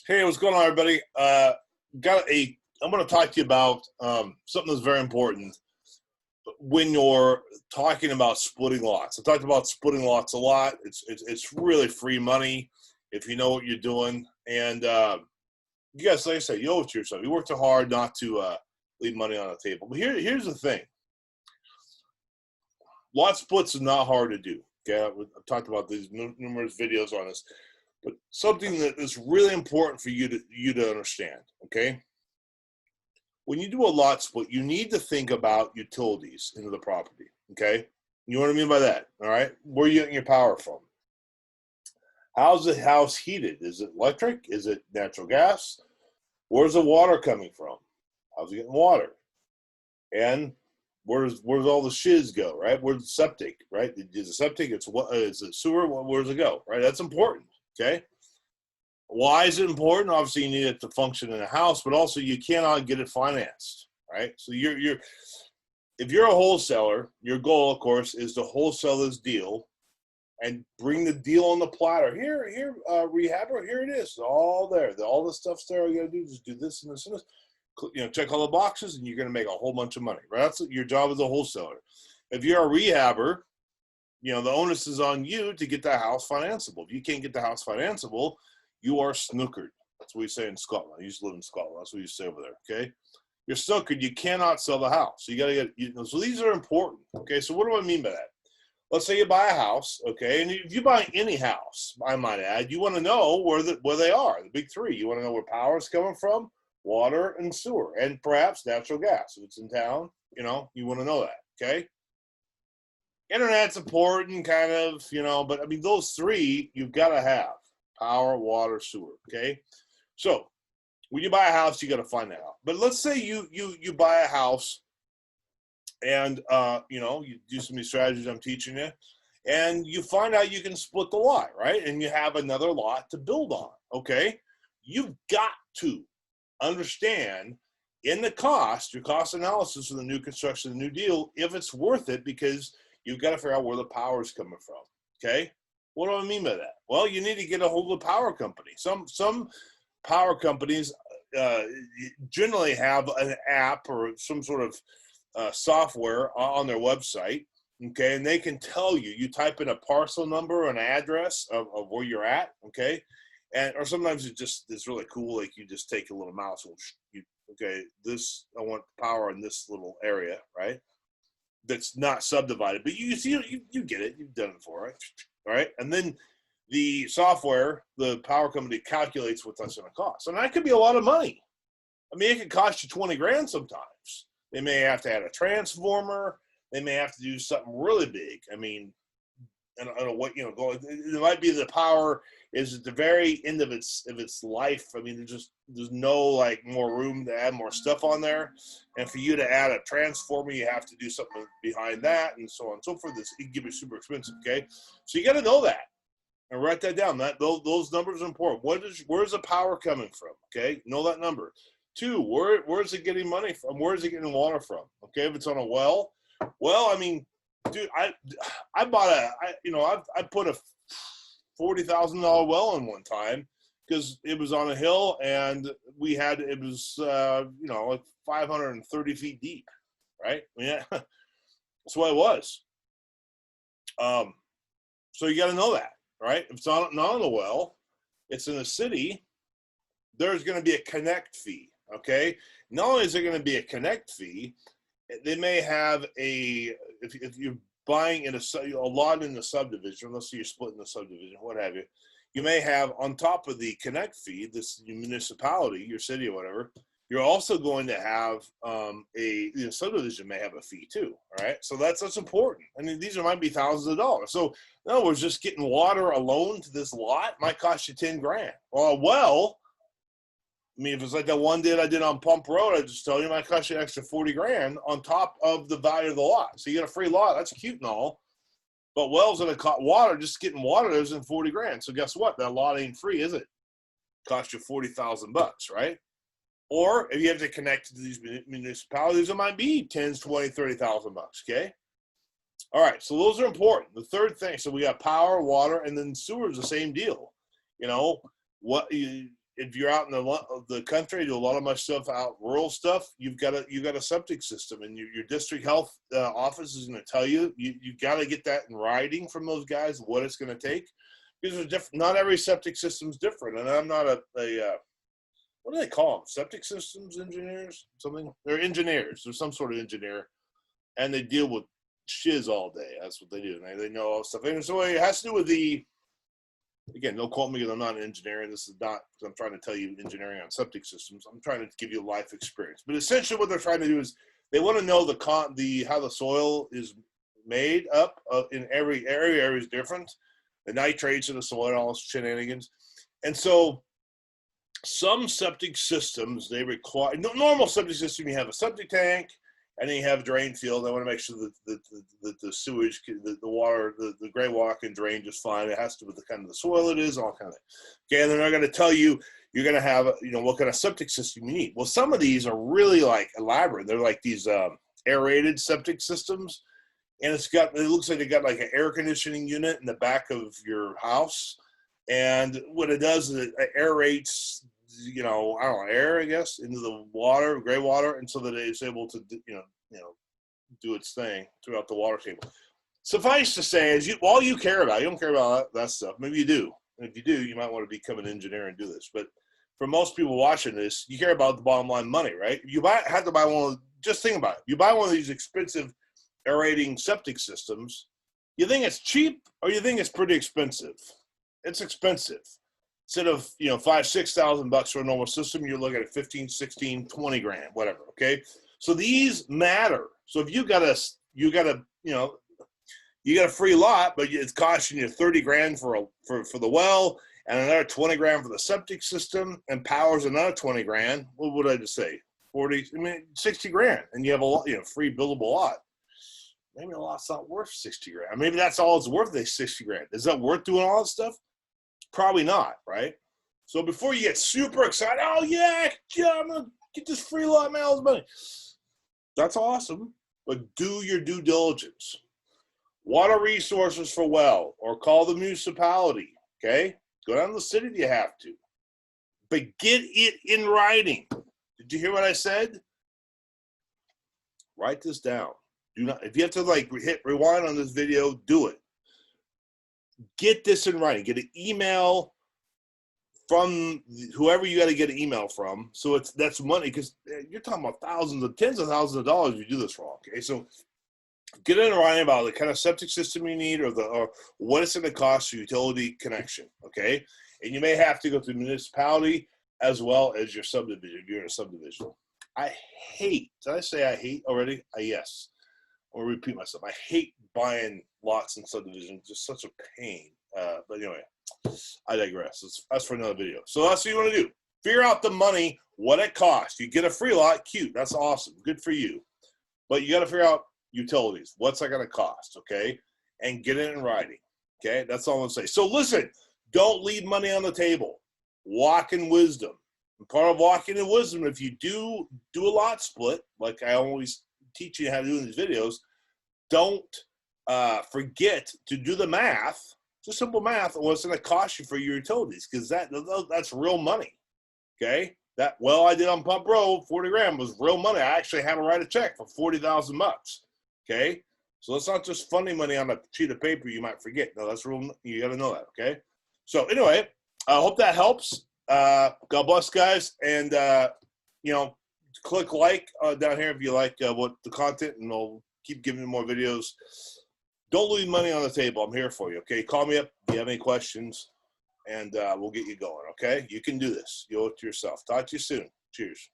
Hey, what's going on, everybody? I'm going to talk to you about something that's very important when you're talking about splitting lots. I talked about splitting lots a lot. It's really free money if you know what you're doing. And you guys, like I said, you owe it to yourself. You worked too hard not to leave money on the table. But here's the thing: lot splits is not hard to do. Okay, I've talked about these numerous videos on this. But something that is really important for you to understand, okay? When you do a lot split, you need to think about utilities into the property, okay? You know what I mean by that, all right? Where are you getting your power from? How's the house heated? Is it electric? Is it natural gas? Where's the water coming from? How's it getting water? And where's all the shiz go, right? Where's the septic, right? Is the septic, is it sewer? Where does it go, right? That's important. Okay. Why is it important? Obviously, you need it to function in a house, but also you cannot get it financed, right? So if you're a wholesaler, your goal, of course, is to wholesale this deal and bring the deal on the platter. Here, rehabber, here it is, it's all there. All the stuff's there. All you gotta do is do this and this and this. Check all the boxes, and you're gonna make a whole bunch of money, right? That's your job as a wholesaler. If you're a rehabber, the onus is on you to get that house financeable. If you can't get the house financeable, you are snookered. That's what we say in Scotland. I used to live in Scotland. That's what you say over there, okay? You're snookered. You cannot sell the house. So you got to get, so these are important, okay? So what do I mean by that? Let's say you buy a house, okay? And if you buy any house, I might add, you want to know where they are, the big three. You want to know where power is coming from, water, and sewer, and perhaps natural gas. If it's in town, you want to know that, okay? Internet's important, kind of, but I mean, those three you've got to have: power, water, sewer. Okay, so when you buy a house, you got to find that out. But let's say you buy a house, and you do some of these strategies I'm teaching you, and you find out you can split the lot, right? And you have another lot to build on. Okay, you've got to understand in the your cost analysis of the new construction, the new deal, if it's worth it, because you've got to figure out where the power is coming from, okay? What do I mean by that? Well, you need to get a hold of the power company. Some power companies generally have an app or some sort of software on their website, okay? And they can tell you. You type in a parcel number or an address of where you're at, okay? Or sometimes it's really cool. Like you just take a little mouse and okay, I want power in this little area, right? That's not subdivided, but you see, you get it. You've done it before, right? All right, and then the software, the power company calculates what that's going to cost, and that could be a lot of money. I mean, it could cost you 20 grand sometimes. They may have to add a transformer. They may have to do something really big. I mean, I don't know what it might be the power is at the very end of its life. I mean, there's no more room to add more stuff on there, and for you to add a transformer, you have to do something behind that, and so on and so forth. It can be super expensive. Okay, so you got to know that and write that down. Those numbers are important. Where's the power coming from? Okay, know that number. 2, where's it getting money from? Where's it getting water from? Okay, if it's on a well, I mean, dude, I bought I put a $40,000 well in one time because it was on a hill, and it was like 530 feet deep, right? Yeah, that's what it was. So you got to know that, right? If it's not on the well, it's in a city, there's going to be a connect fee, okay? Not only is there going to be a connect fee, they may have if you're buying in a lot in the subdivision, let's say you're splitting the subdivision, what have you, you may have on top of the connect fee, this municipality, your city or whatever, you're also going to have a subdivision may have a fee too, all right? So that's important. I mean, these might be thousands of dollars. So in other words, just getting water alone to this lot might cost you 10 grand. Well, I mean, if it's like that one I did on Pump Road, I just tell you, it might cost you an extra 40 grand on top of the value of the lot. So you get a free lot. That's cute and all. But wells that have water, just getting water, there's in 40 grand. So guess what? That lot ain't free, is it? Cost you $40,000, right? Or if you have to connect to these municipalities, it might be 10, 20, 30,000 bucks. Okay. All right. So those are important. The third thing. So we got power, water, and then sewer is the same deal. if you're out in the country, I do a lot of my stuff out rural stuff. You've got a septic system, and your district health office is going to tell you got to get that in writing from those guys what it's going to take. Because not every septic system is different, and I'm not a what do they call them? Septic systems engineers? Something? They're engineers. They're some sort of engineer, and they deal with shiz all day. That's what they do. They know all stuff. And so it has to do with again, don't quote me because I'm not an engineer, and this is not because I'm trying to tell you engineering on septic systems. I'm trying to give you a life experience. But essentially what they're trying to do is they want to know how the soil is made up in every area is different. The nitrates in the soil, all those shenanigans. And so some septic systems, they require, normal septic system, you have a septic tank, and then you have a drain field. I want to make sure that the sewage, the water, the gray water can drain just fine. It has to do with the kind of the soil it is, all kind of. Okay, and then they're going to tell you you're going to have, what kind of septic system you need. Well, some of these are really like elaborate. They're like these aerated septic systems, and it looks like they got like an air conditioning unit in the back of your house. And what it does is it aerates, I don't know, air, I guess, into the water, gray water, and so that it's able to, do its thing throughout the water table. Suffice to say, is all you care about, you don't care about that stuff. Maybe you do. And if you do, you might want to become an engineer and do this. But for most people watching this, you care about the bottom line money, right? If you have to buy one, just think about it. You buy one of these expensive aerating septic systems, you think it's cheap or you think it's pretty expensive? It's expensive. Instead of, $5,000-6,000 for a normal system, you're looking at 15, 16, 20 grand, whatever. Okay. So these matter. So if you got a free lot, but it's costing you 30 grand for the well, and another 20 grand for the septic system, and power's another 20 grand. What would I just say? 60 grand, and you have a lot, free buildable lot. Maybe a lot's not worth 60 grand. Maybe that's all it's worth, 60 grand. Is that worth doing all this stuff? Probably not, right? So before you get super excited, oh yeah, I'm gonna get this free lot, man, all this money. That's awesome, but do your due diligence. Water resources for well, or call the municipality, okay? Go down to the city if you have to. But get it in writing. Did you hear what I said? Write this down. Do not, if you have to hit rewind on this video, do it. Get this in writing. Get an email from whoever you got to get an email from. So that's money, because you're talking about tens of thousands of dollars if you do this wrong. Okay, so get in writing about the kind of septic system you need, or what it's going to cost for utility connection. Okay, and you may have to go through the municipality as well as your subdivision if you're in a subdivision. Did I say I hate already? Yes. I'll repeat myself. I hate buying lots in subdivisions. It's just such a pain. But anyway, I digress. That's for another video. So that's what you want to do. Figure out the money, what it costs. You get a free lot, cute. That's awesome. Good for you. But you got to figure out utilities. What's that going to cost, okay? And get it in writing, okay? That's all I'm going to say. So listen, don't leave money on the table. Walk in wisdom. And part of walking in wisdom, if you do a lot split, like I always teach you how to do in these videos, don't forget to do the math, just simple math, on what's going to cost you for your utilities, because that's real money. Okay, that well I did on Pump Road, 40 grand was real money. I actually had to write a check for 40,000 bucks. Okay, so it's not just funding money on a sheet of paper you might forget. No, that's real. You got to know that. Okay, so anyway, I hope that helps. God bless, guys, and click like down here if you like what the content, and I'll keep giving you more videos. Don't leave money on the table. I'm here for you. Okay, call me up if you have any questions, and we'll get you going. Okay, you can do this. You owe it to yourself. Talk to you soon. Cheers.